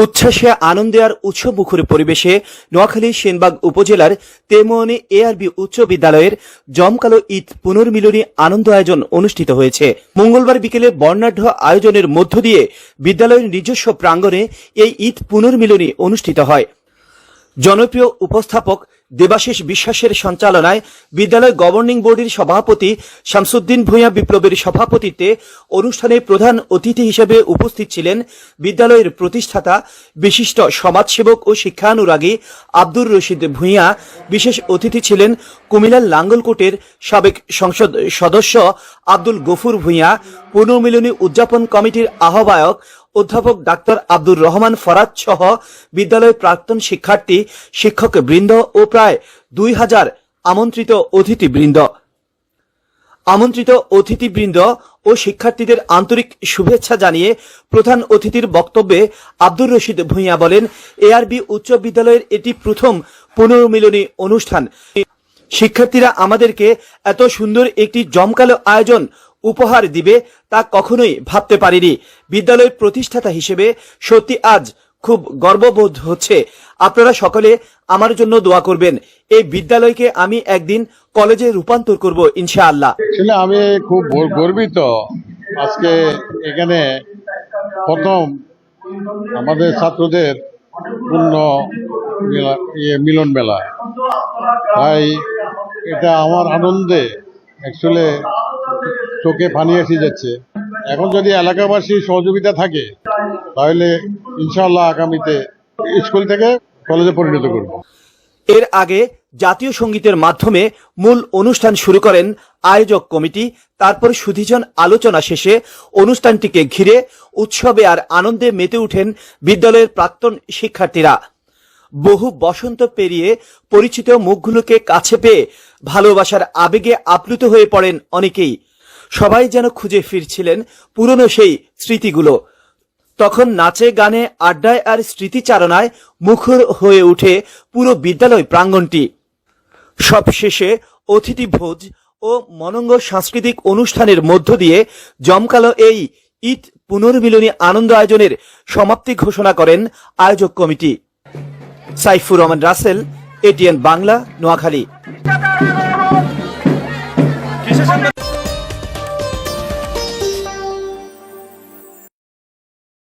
উচ্ছ্বাসে আনন্দে আর উৎসবমুখর পরিবেশে নোয়াখালী সেনবাগ উপজেলার তেমনি এআরবি উচ্চ বিদ্যালয়ের জমকালো ঈদ পুনর্মিলনী আনন্দ আয়োজন অনুষ্ঠিত হয়েছে। মঙ্গলবার বিকেলে বর্ণাঢ্য আয়োজনের মধ্য দিয়ে বিদ্যালয়ের নিজস্ব প্রাঙ্গণে এই ঈদ পুনর্মিলনী অনুষ্ঠিত হয়। জনপ্রিয় উপস্থাপক দেবাশিস বিশ্বাসের সঞ্চালনায় বিদ্যালয় গভর্নিং বোর্ডের সভাপতি শামসুদ্দিন ভূঁইয়া বিপ্লবের সভাপতিত্বে অনুষ্ঠানে প্রধান অতিথি হিসেবে উপস্থিত ছিলেন বিদ্যালয়ের প্রতিষ্ঠাতা বিশিষ্ট সমাজসেবক ও শিক্ষানুরাগী আব্দুর রশিদ ভূঁইয়া। বিশেষ অতিথি ছিলেন কুমিল্লার লাঙ্গলকোটের সাবেক সংসদ সদস্য আব্দুল গফুর ভূঁইয়া, পুনর্মিলনী উদযাপন কমিটির আহ্বায়ক অধ্যাপক ডাক্তার আব্দুর রহমান ফরাদ সহ বিদ্যালয়ের প্রাক্তন শিক্ষার্থী, শিক্ষক বৃন্দ ও প্রায় 2000 আমন্ত্রিত অতিথিবৃন্দ ও শিক্ষার্থীদের আন্তরিক শুভেচ্ছা জানিয়ে প্রধান অতিথির বক্তব্যে আব্দুর রশিদ ভূঁইয়া বলেন, এআরবি উচ্চ বিদ্যালয়ের এটি প্রথম পুনর্মিলনী অনুষ্ঠান। শিক্ষার্থীরা আমাদেরকে এত সুন্দর একটি জমকালো আয়োজন উপহার দিবে তা কখনোই ভাবতে পারিনি। বিদ্যালয়ের প্রতিষ্ঠাতা হিসেবে সত্যি আজ খুব গর্ববোধ হচ্ছে। আপনারা সকলে আমার জন্য দোয়া করবেন। এই বিদ্যালয়কে আমি একদিন কলেজে রূপান্তর করব ইনশাআল্লাহ। আমি খুব গর্বিত আজকে এখানে প্রথম আমাদের ছাত্রদের পূর্ণ মিলন মেলা, তাই এটা আমার আনন্দে অ্যাকচুয়ালি চোখে পানি এসে যাচ্ছে। এখন যদি এলাকাবাসীর সহযোগিতা থাকে তাহলে ইনশাআল্লাহ আগামীতে স্কুল থেকে কলেজে পরিণত করব। এর আগে জাতীয় সঙ্গীতের মাধ্যমে মূল অনুষ্ঠান শুরু করেন আয়োজক কমিটি। তারপর সুধীজন আলোচনা শেষে অনুষ্ঠানটিকে ঘিরে উৎসবে আর আনন্দে মেতে উঠেন বিদ্যালয়ের প্রাক্তন শিক্ষার্থীরা। বহু বসন্ত পেরিয়ে পরিচিত মুখগুলোকে কাছে পেয়ে ভালোবাসার আবেগে আপ্লুত হয়ে পড়েন অনেকেই। সবাই যেন খুঁজে ফিরছিলেন পুরনো সেই স্মৃতিগুলো। তখন নাচে গানে আড্ডায় আর স্মৃতিচারণায় মুখর হয়ে উঠে পুরো বিদ্যালয় প্রাঙ্গণটি। সবশেষে অতিথি ভোজ ও মনঙ্গ সাংস্কৃতিক অনুষ্ঠানের মধ্য দিয়ে জমকালো এই ঈদ পুনর্মিলনী আনন্দ আয়োজনের সমাপ্তি ঘোষণা করেন আয়োজক কমিটি। সাইফুর রহমান রাসেল, এটিএন বাংলা, নোয়াখালী।